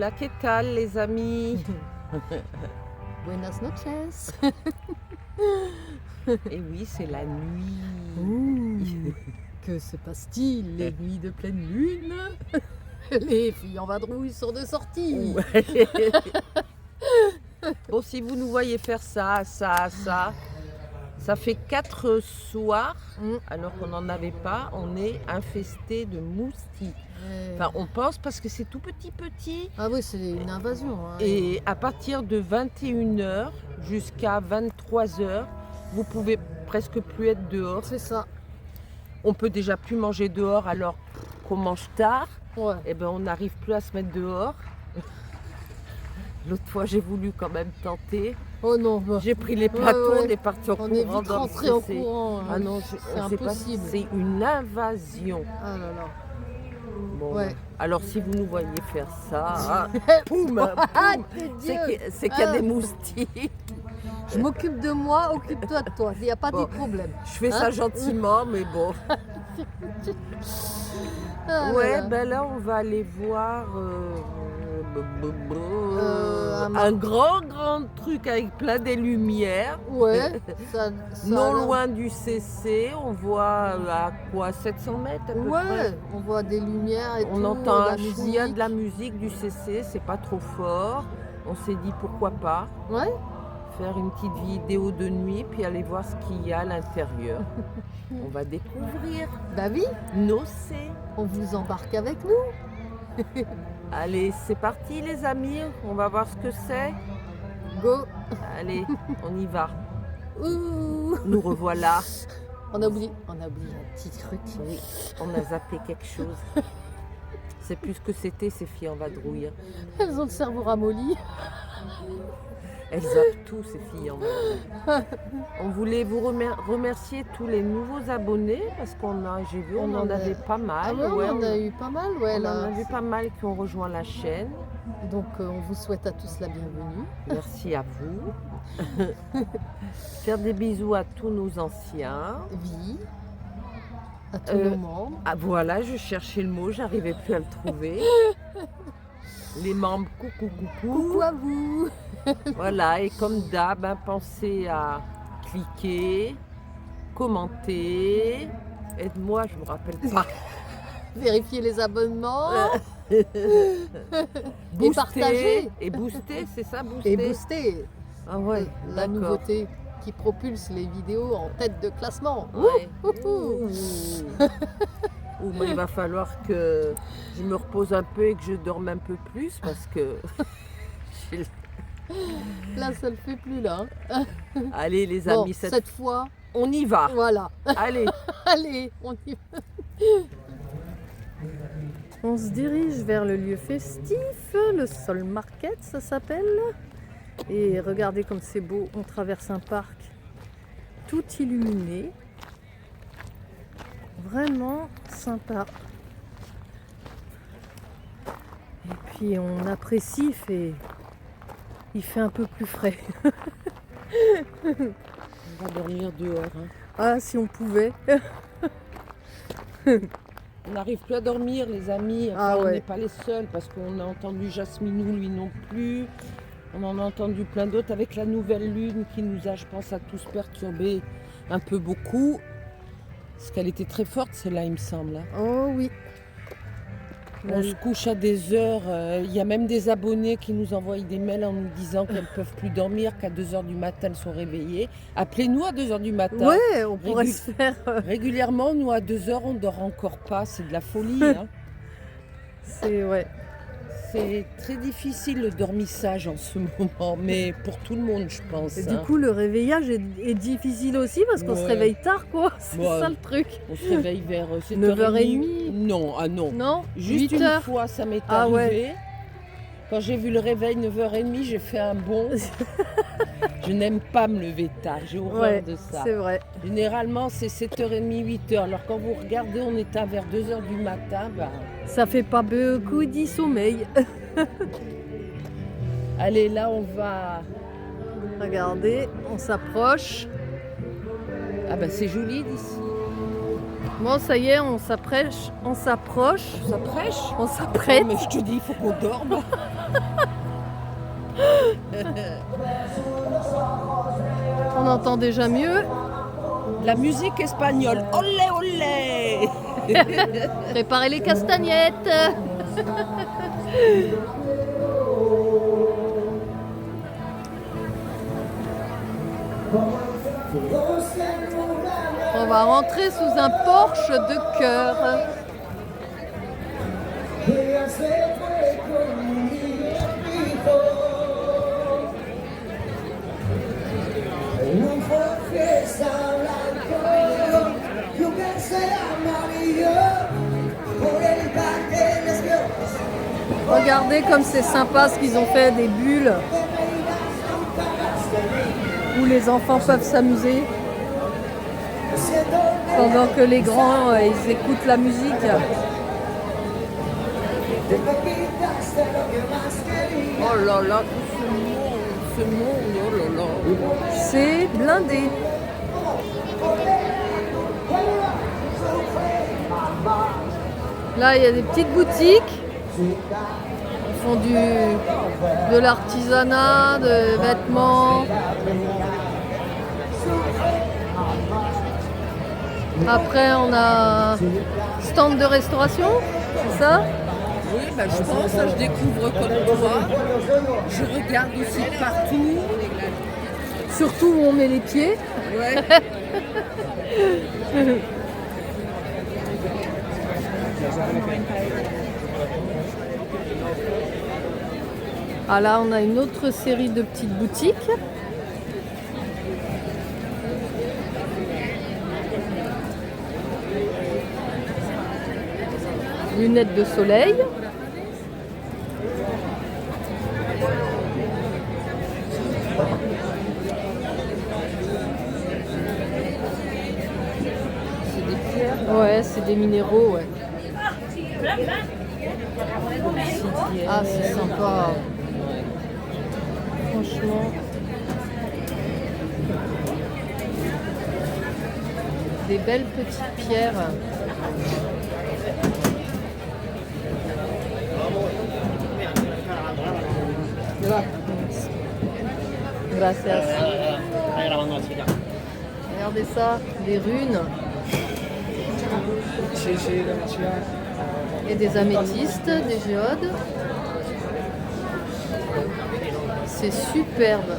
Hola, ¿qué tal les amis? Buenas noches. Et oui, c'est la nuit. Ouh, que se passe-t-il les nuits de pleine lune? Les filles en vadrouille sont de sortie. Ouais. Bon, si vous nous voyez faire ça, ça fait 4 soirs, alors qu'on n'en avait pas, on est infesté de moustiques. Enfin, on pense parce que c'est tout petit. Ah oui, c'est une invasion. Hein. Et à partir de 21h jusqu'à 23h, vous pouvez presque plus être dehors. C'est ça. On peut déjà plus manger dehors alors qu'on mange tard. Ouais. Et ben on n'arrive plus à se mettre dehors. L'autre fois j'ai voulu quand même tenter. Oh non, bah, J'ai pris les plateaux, ouais. on est parti en on courant. est vite dans le rentré en CC. courant. Ah non, c'est on sait pas, impossible. c'est une invasion. Ah là là. Bon, Ouais. alors si vous nous voyez faire ça, poum, Ah, poum, Dieu. c'est qu'il y a Ah. des moustiques. Je m'occupe de moi, occupe-toi de toi. Il n'y a pas Bon. de problème. Je fais ça gentiment, mais bon. Ah là Ouais, là. ben là on va aller voir Un un grand truc avec plein des lumières. Ouais, ça Non a l'air- loin du CC, on voit à quoi 700 mètres à peu près. Ouais, on voit des lumières et On tout, entend de la s'il y a de musique. la musique du CC, c'est pas trop fort. On s'est dit pourquoi pas Ouais, faire une petite vidéo de nuit puis aller voir ce qu'il y a à l'intérieur. On va découvrir bah oui, nos C. on vous embarque avec nous. Allez, c'est parti les amis, on va voir ce que c'est. Go. Allez, on y va. Ouh. Nous revoilà. On a oublié un petit truc. Oui, on a zappé quelque chose. C'est plus ce que c'était ces filles en vadrouille. Elles ont le cerveau ramolli. Elles zappent tout ces filles en vadrouille. On voulait vous remercier tous les nouveaux abonnés parce j'ai vu, on en avait pas mal. Ah ouais, Ouais, on a eu pas mal, ouais. on Là. en a vu pas mal qui ont rejoint la chaîne. Donc on vous souhaite à tous la bienvenue. Merci à vous. Faire des bisous à tous nos anciens. Vie. À tous nos membres. Ah voilà, je cherchais le mot, j'arrivais plus à le trouver. Les membres, coucou. Coucou à vous. Voilà, et comme d'hab, hein, pensez à cliquer, commenter. Aide-moi, je me rappelle pas. Vérifier les abonnements. Booster, partager. Et booster, c'est ça, booster. Et booster Ah ouais, la d'accord. nouveauté qui propulse les vidéos en tête de classement. Ouais. Ouh. Ouh, moi, il va falloir que je me repose un peu et que je dorme un peu plus parce que... Là, ça le fait plus là. Allez les Bon, amis, cette fois, on y va. voilà. Allez. Allez, on y va. On se dirige vers le lieu festif, le Sol Market, ça s'appelle. Et regardez comme c'est beau, on traverse un parc tout illuminé. Vraiment sympa. Et puis on apprécie, il fait un peu plus frais. On va dormir dehors. Hein. Ah, si on pouvait. On n'arrive plus à dormir, les amis. Enfin, Ah on ouais. n'est pas les seuls parce qu'on a entendu Jasminou, lui non plus. On en a entendu plein d'autres avec la nouvelle lune qui nous a, je pense, à tous perturbé un peu beaucoup. Parce qu'elle était très forte, celle-là, il me semble. Hein. Oh oui. On se couche à des heures. Il y a même des abonnés qui nous envoient des mails en nous disant qu'elles ne peuvent plus dormir, qu'à 2h du matin, elles sont réveillées. Appelez-nous à 2h du matin. Ouais, on pourrait se faire. Régulièrement, nous, à 2h, on ne dort encore pas. C'est de la folie. Hein. C'est ouais. C'est très difficile le dormissage en ce moment, mais pour tout le monde, je pense. Et hein. du coup, le réveillage est difficile aussi parce qu'on se Ouais. réveille tard, quoi. C'est Ouais. ça le truc. On se réveille vers 9h30. Non, ah non. Non, Juste 8 une heures. fois, ça m'est Ah ouais. arrivé. Quand j'ai vu le réveil 9h30, j'ai fait un bond. Je n'aime pas me lever tard, j'ai horreur Ouais, de ça. c'est vrai. Généralement, c'est 7h30, 8h. Alors quand vous regardez, on est à vers 2h du matin. Bah, Ça fait pas beaucoup d'y sommeil. allez, là, on va... Regardez, on s'approche. Ah ben, c'est joli d'ici. Bon, ça y est, on s'approche. Ça prêche? On s'apprête. Oh, mais je te dis, il faut qu'on dorme. On entend déjà mieux. La musique espagnole. Olé, olé. Préparez les castagnettes. On va rentrer sous un porche de cœur. Regardez comme c'est sympa ce qu'ils ont fait, des bulles où les enfants peuvent s'amuser pendant que les grands ils écoutent la musique. Oh là là, ce monde, oh là là. C'est blindé. Là, il y a des petites boutiques. Ils font de l'artisanat, de vêtements. Après, on a stand de restauration, c'est ça? Oui, bah, je pense, je découvre comme toi. Je regarde aussi partout. Surtout où on met les pieds. Ouais. Ah là, on a une autre série de petites boutiques. Lunettes de soleil. C'est des pierres. Ouais, c'est des minéraux, ouais. obsidiennes. Ah, c'est sympa. Franchement. Des belles petites pierres. Gracias. Regardez ça, des runes et des améthystes, des géodes. C'est superbe.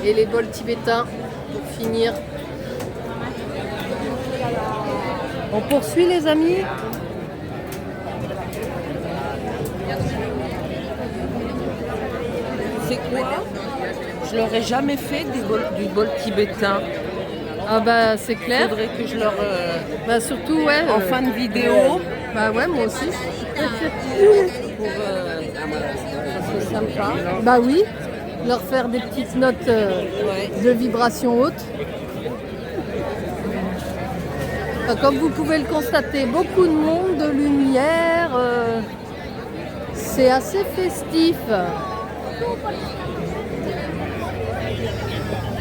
Et les bols tibétains pour finir. On poursuit les amis. C'est quoi? Je leur ai jamais fait du bol tibétain. Ah bah c'est Il clair. faudrait que je leur... Bah surtout ouais. en fin de vidéo, Bah ouais moi aussi. pour... ça serait sympa. Bah oui. Leur faire des petites notes Ouais. de vibration haute. Comme vous pouvez le constater, beaucoup de monde, de lumière. C'est assez festif.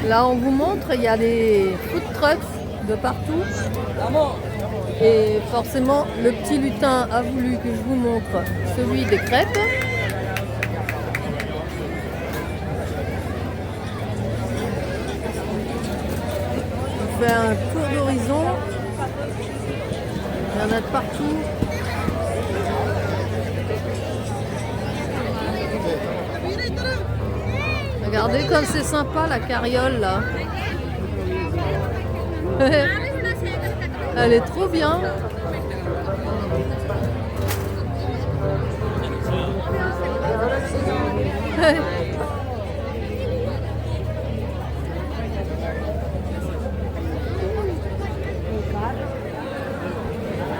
Là, on vous montre, il y a des food trucks de partout. Et forcément, le petit lutin a voulu que je vous montre celui des crêpes. On fait un tour d'horizon. Il y en a de partout. Regardez comme c'est sympa la carriole là. Elle est trop bien.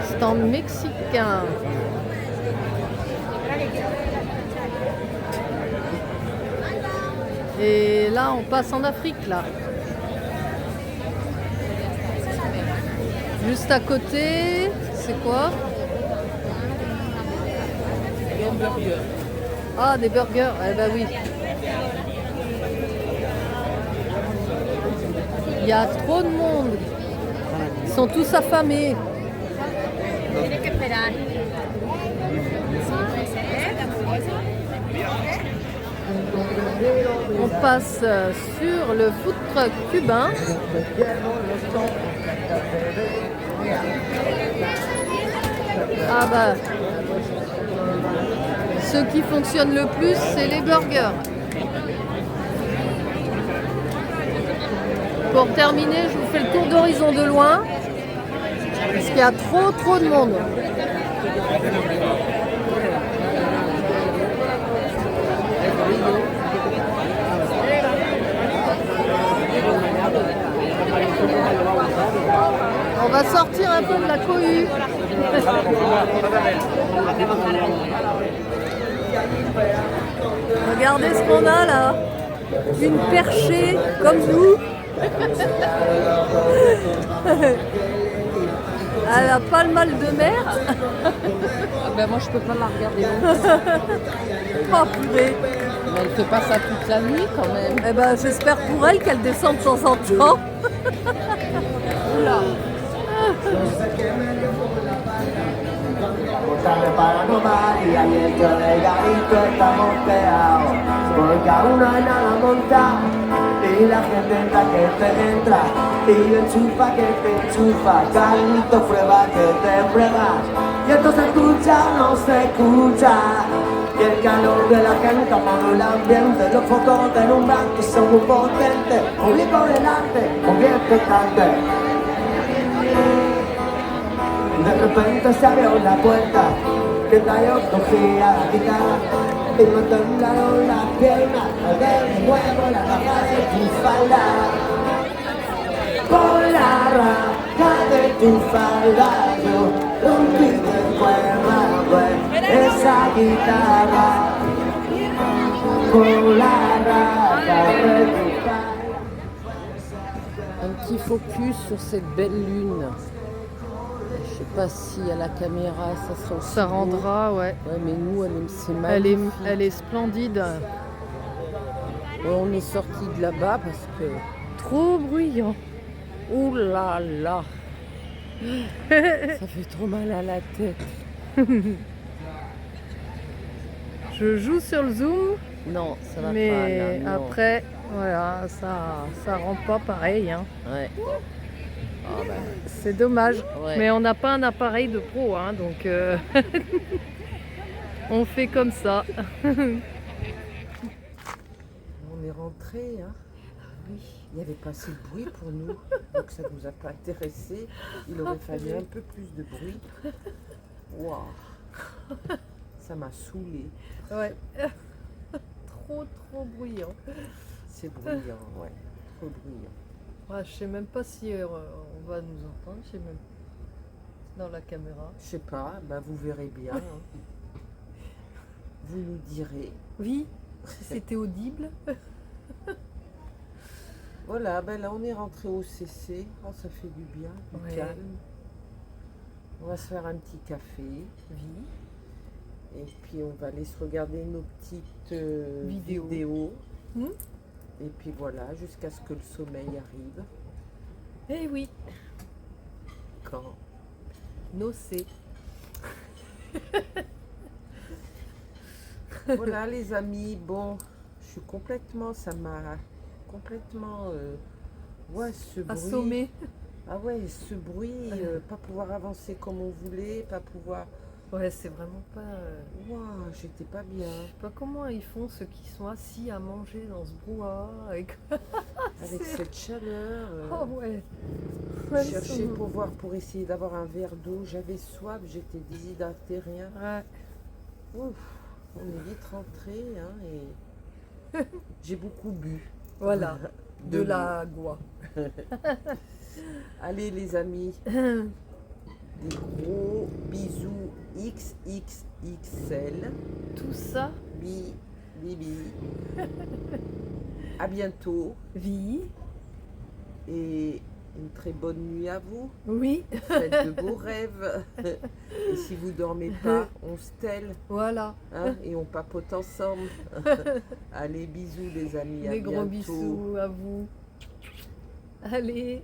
Stand mexicain. Et là, on passe en Afrique, là. Juste à côté, c'est quoi? Un burger. Ah, des burgers. Eh ben oui. Il y a trop de monde. sont tous affamés. Tiene que esperar. On passe sur le food truck cubain. Ah bah, ce qui fonctionne le plus, c'est les burgers. Pour terminer, je vous fais le tour d'horizon de loin, parce qu'il y a trop de monde. On va sortir un peu de la cohue. Regardez ce qu'on a là. Une perchée comme nous. Elle a pas le mal de mer. Ben moi je peux pas la regarder. Oh purée. Mais elle fait pas ça toute la nuit quand même. Eh ben j'espère pour elle qu'elle descend de temps en temps. Oula. Tarde para no María y el tío del garito está monteado, porque aún no hay nada montado y la gente entra que te entra y enchufa que te enchufa, Carlito prueba que te prueba y esto se escucha o no se escucha y el calor de la gente amando el ambiente, los focos deslumbrantes son muy potentes, público delante, muy expectante. De repente se abrió la puerta, que yo cogía la guitarra y me temblaron las piernas al ver de nuevo la raja de tu falda. Por la raja de tu falda yo rompí de cuerda esa guitarra. Por la raja de tu falda. Un petit focus sur cette belle lune. Je sais pas si à la caméra ça sent si Ça beau. rendra, ouais. Ouais, mais nous, c'est magnifique. Elle est splendide. Ouais, on est sorti de là-bas parce que... Trop bruyant. Ouh là là. Ça fait trop mal à la tête. Je joue sur le zoom, Non, ça va mais pas là, non. après, voilà, ça rend pas pareil. Hein. Ouais. Ah bah, C'est dommage. ouais. Mais on n'a pas un appareil de pro, hein, donc on fait comme ça. On est rentré, hein. Oui, il n'y avait pas assez de bruit pour nous, donc ça ne nous a pas intéressé. Il aurait fallu un peu plus de bruit. Waouh, ça m'a saoulé. Ouais. Trop bruyant. C'est bruyant, ouais, trop bruyant. Ouais, je sais même pas si on va nous entendre, je sais même dans la caméra. Je sais pas, bah vous verrez bien. Hein. Vous nous direz. Oui, si c'était audible. Voilà, ben là on est rentré au CC. Oh, ça fait du bien, du Ouais. calme. On va se faire un petit café. Oui. Et puis on va aller se regarder nos petites Vidéos. vidéos. Hmm. Et puis voilà, jusqu'à ce que le sommeil arrive. Eh oui, Quand nocé. Voilà les amis, bon, je suis complètement, ça m'a complètement, ouais, ce bruit. Assommé. Ah ouais, ce bruit, pas pouvoir avancer comme on voulait, pas pouvoir, Ouais, c'est vraiment pas. waouh, j'étais pas bien. Je sais pas comment ils font ceux qui sont assis à manger dans ce brouhaha. Avec Avec cette chaleur, Oh ouais. je cherchais pour essayer d'avoir un verre d'eau, j'avais soif, j'étais déshydratée, rien. Ouais. Ouf, on est vite rentré, hein, et j'ai beaucoup bu. Voilà, de l'eau. la goie. Allez les amis, des gros bisous XXXL. Tout ça, Bibi. À bientôt vie. et une très bonne nuit à vous. Oui, Faites de beaux rêves. Et si vous dormez pas, on se tèle, voilà. hein, et on papote ensemble. Allez, bisous les amis. À Des gros bientôt. bisous à vous. Allez.